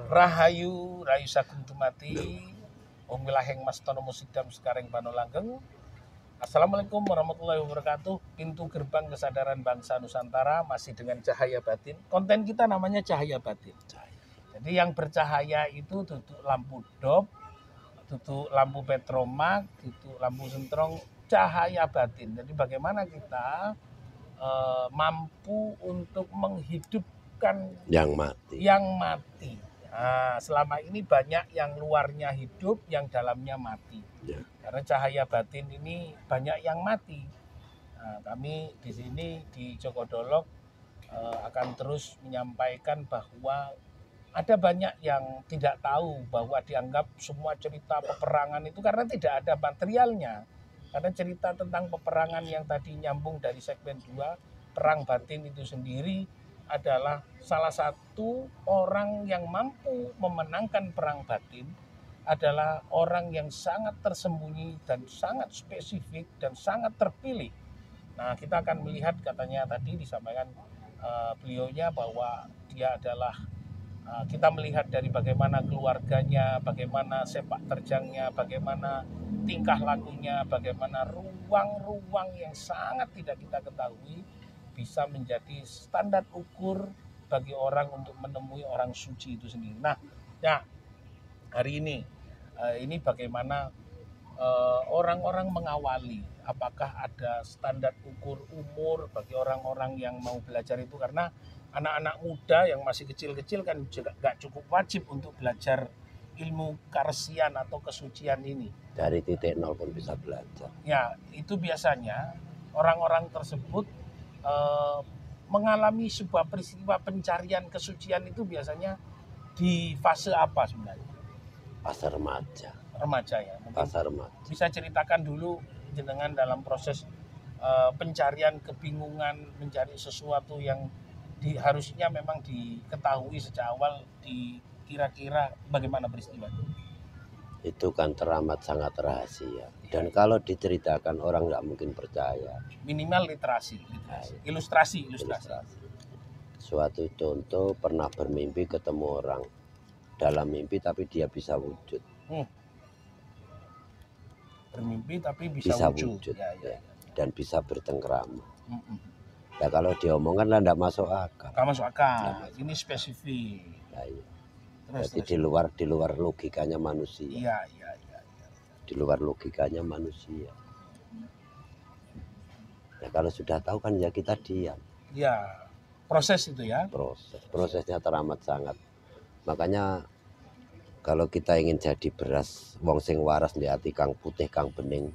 Rahayu Rayu Sagung Dumati Om Wilaheng Mas Tono Musidam Sekareng Pano Langgeng. Assalamualaikum warahmatullahi wabarakatuh. Pintu gerbang kesadaran bangsa Nusantara masih dengan cahaya batin. Konten kita namanya cahaya batin. Jadi yang bercahaya itu tutup lampu dop, tutup lampu petromak, tutup lampu sentrong, cahaya batin. Jadi bagaimana kita mampu untuk menghidupkan yang mati. Nah, selama ini banyak yang luarnya hidup, yang dalamnya mati. Ya. Karena cahaya batin ini banyak yang mati. Nah, kami di sini di Jogodolog akan terus menyampaikan bahwa ada banyak yang tidak tahu bahwa dianggap semua cerita peperangan itu karena tidak ada materialnya. Karena cerita tentang peperangan yang tadi nyambung dari segmen 2, perang batin itu sendiri adalah salah satu orang yang mampu memenangkan perang batin adalah orang yang sangat tersembunyi dan sangat spesifik dan sangat terpilih. Nah, kita akan melihat katanya tadi disampaikan beliaunya bahwa dia adalah kita melihat dari bagaimana keluarganya, bagaimana sepak terjangnya, bagaimana tingkah lakunya, bagaimana ruang-ruang yang sangat tidak kita ketahui bisa menjadi standar ukur bagi orang untuk menemui orang suci itu sendiri. Nah, ya hari ini bagaimana orang-orang mengawali, apakah ada standar ukur umur bagi orang-orang yang mau belajar itu, karena anak-anak muda yang masih kecil-kecil kan juga gak cukup wajib untuk belajar ilmu karesian atau kesucian ini. Dari titik nol pun bisa belajar. Ya, itu biasanya orang-orang tersebut mengalami sebuah peristiwa pencarian kesucian itu biasanya di fase apa sebenarnya? Fase remaja. Remaja ya. Fase remaja. Bisa ceritakan dulu jenengan dalam proses pencarian kebingungan mencari sesuatu yang harusnya memang diketahui sejak awal, kira-kira bagaimana peristiwa itu kan teramat sangat rahasia. Dan kalau diceritakan orang nggak mungkin percaya. Minimal literasi. Ilustrasi. Suatu contoh, pernah bermimpi ketemu orang dalam mimpi tapi dia bisa wujud. Bermimpi tapi bisa wujud. Ya. Dan bisa bercengkrama. Ya kalau diomongkan lah nggak masuk akal. Nggak masuk akal. Ini spesifik. Ya, iya. Jadi di luar logikanya manusia. Iya. Di luar logikanya manusia. Ya kalau sudah tahu kan ya kita diam. Iya. Proses itu ya. Prosesnya teramat sangat. Makanya kalau kita ingin jadi beras wong sing waras di hati kang putih kang bening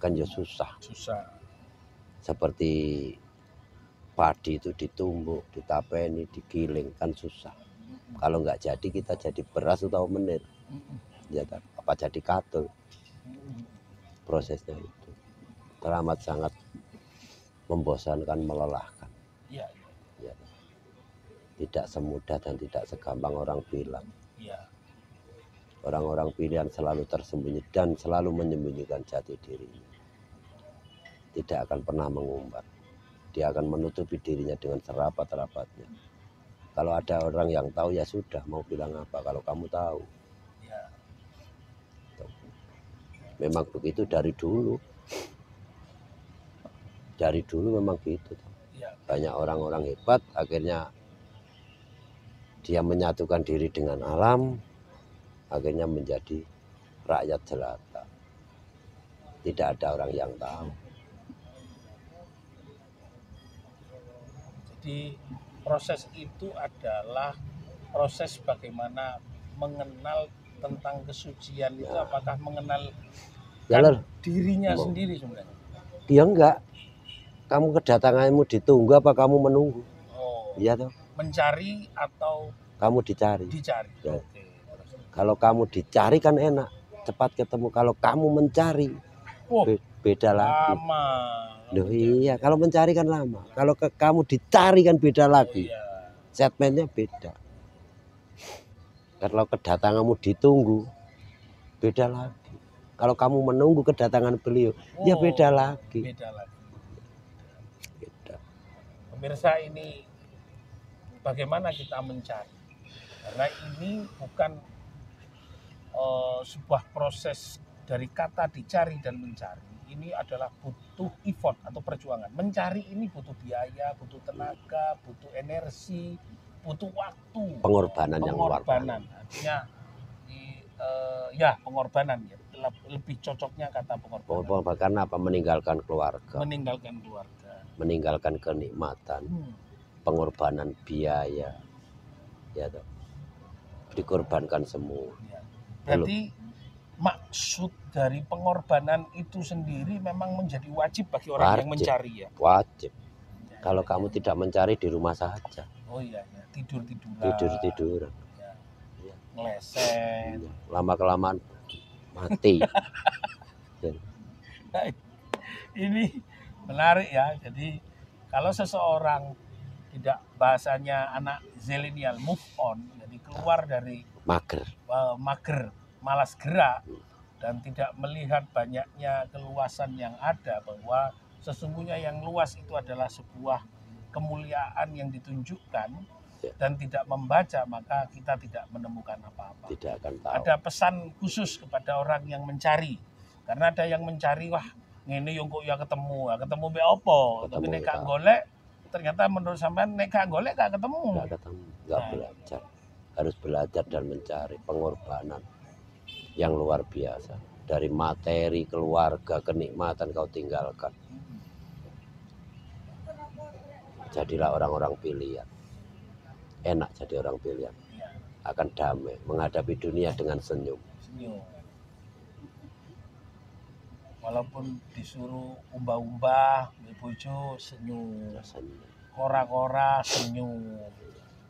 kan ya susah. Seperti padi itu ditumbuk, ditapeni, digiling kan susah. Kalau nggak jadi kita jadi beras atau menir, ya kan? Apa jadi katul? Prosesnya itu teramat sangat membosankan, melelahkan. Ya. Tidak semudah dan tidak segampang orang bilang. Ya. Orang-orang pilihan selalu tersembunyi dan selalu menyembunyikan jati dirinya. Tidak akan pernah mengumbar. Dia akan menutupi dirinya dengan serapat-rapatnya. Kalau ada orang yang tahu ya sudah, mau bilang apa kalau kamu tahu. Ya. Memang begitu dari dulu. Dari dulu memang gitu. Ya. Banyak orang-orang hebat akhirnya dia menyatukan diri dengan alam, akhirnya menjadi rakyat jelata. Tidak ada orang yang tahu. Jadi proses itu adalah proses bagaimana mengenal tentang kesucian itu, apakah mengenal dirinya sendiri sebenarnya? Dia enggak. Kamu kedatanganmu ditunggu apa kamu menunggu? Iya toh? Mencari atau kamu dicari? Dicari. Ya. Oke. Kalau kamu dicari kan enak, cepat ketemu. Kalau kamu mencari, beda lagi. Lama. Loh iya, kalau mencari kan lama. Kalau kamu dicari kan beda lagi. Segmennya beda. Kalau kedatanganmu ditunggu, beda lagi. Kalau kamu menunggu kedatangan beliau, ya beda lagi. Beda. Pemirsa, ini bagaimana kita mencari? Karena ini bukan sebuah proses dari kata dicari dan mencari. Ini adalah butuh effort atau perjuangan. Mencari ini butuh biaya, butuh tenaga, butuh energi, butuh waktu. Pengorbanan yang luar biasa. Artinya ya pengorbanan ya. Lebih cocoknya kata pengorbanan. Pengorbanan karena apa? Meninggalkan keluarga. Meninggalkan keluarga. Meninggalkan kenikmatan. Pengorbanan biaya. Ya toh. Dikorbankan semua. Ya. Berarti maksud dari pengorbanan itu sendiri memang menjadi wajib bagi orang yang mencari ya. Wajib. Ya, kalau kamu tidak mencari di rumah saja. Oh iya, ya. Tidur-tiduran. Tidur-tiduran. Ya. Ngeleset. Ya. Lama-kelamaan mati. Nah, ini menarik ya. Jadi kalau seseorang tidak, bahasanya anak zilenial, move on, jadi keluar dari mager, malas gerak, dan tidak melihat banyaknya keluasan yang ada, bahwa sesungguhnya yang luas itu adalah sebuah kemuliaan yang ditunjukkan, dan tidak membaca, maka kita tidak menemukan apa-apa. Tidak akan tahu. Ada pesan khusus kepada orang yang mencari, karena ada yang mencari, wah ini yang kok ya ketemu be opo, tapi nek gak golek, ternyata menurut sampean nek gak golek gak ketemu. Gak belajar. Harus belajar dan mencari pengorbanan yang luar biasa. Dari materi, keluarga, kenikmatan kau tinggalkan. Jadilah orang-orang pilihan. Enak jadi orang pilihan. Akan damai, menghadapi dunia dengan senyum. Walaupun disuruh umbah-umbah, bojo senyum. Kora-kora senyum.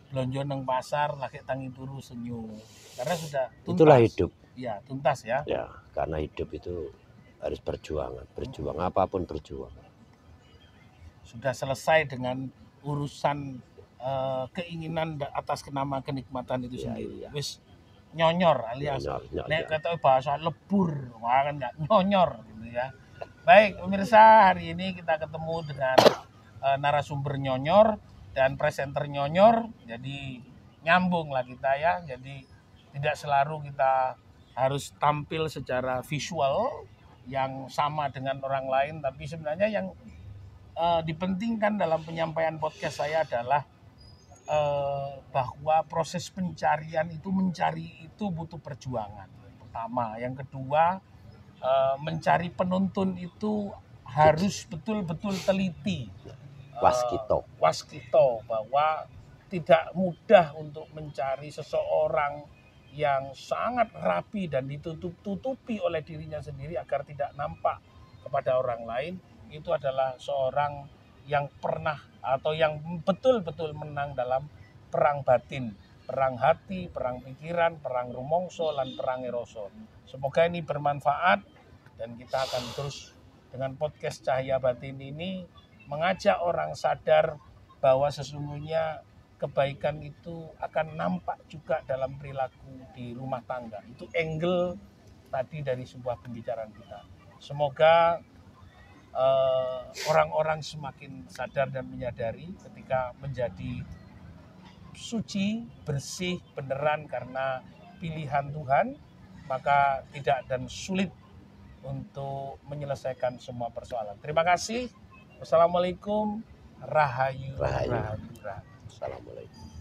Belanja nang pasar lagi tangi turu senyum. Karena sudah tuntas. Itulah hidup. Ya, tuntas ya. Ya, karena hidup itu harus perjuangan. Berjuang apapun berjuang. Sudah selesai dengan urusan keinginan atas nama kenikmatan itu sendiri. Ya. Wis nyonyor alias nek kata bahasa lebur, kan enggak nyonyor gitu ya. Baik, pemirsa, hari ini kita ketemu dengan narasumber nyonyor dan presenter nyonyor, jadi nyambung lah kita ya. Jadi tidak selalu kita harus tampil secara visual yang sama dengan orang lain, tapi sebenarnya yang dipentingkan dalam penyampaian podcast saya adalah bahwa proses pencarian itu, mencari itu butuh perjuangan, pertama. Yang kedua, mencari penuntun itu harus betul-betul teliti, waskito, bahwa tidak mudah untuk mencari seseorang yang sangat rapi dan ditutup-tutupi oleh dirinya sendiri agar tidak nampak kepada orang lain. Itu adalah seorang yang pernah atau yang betul-betul menang dalam perang batin, perang hati, perang pikiran, perang rumongso, dan perang eroso. Semoga ini bermanfaat, dan kita akan terus dengan podcast Cahaya Batin ini mengajak orang sadar bahwa sesungguhnya kebaikan itu akan nampak juga dalam perilaku di rumah tangga. Itu angle tadi dari sebuah pembicaraan kita. Semoga orang-orang semakin sadar dan menyadari ketika menjadi suci, bersih, beneran karena pilihan Tuhan, maka tidak dan sulit untuk menyelesaikan semua persoalan. Terima kasih. Wassalamualaikum. Rahayu. Assalamualaikum.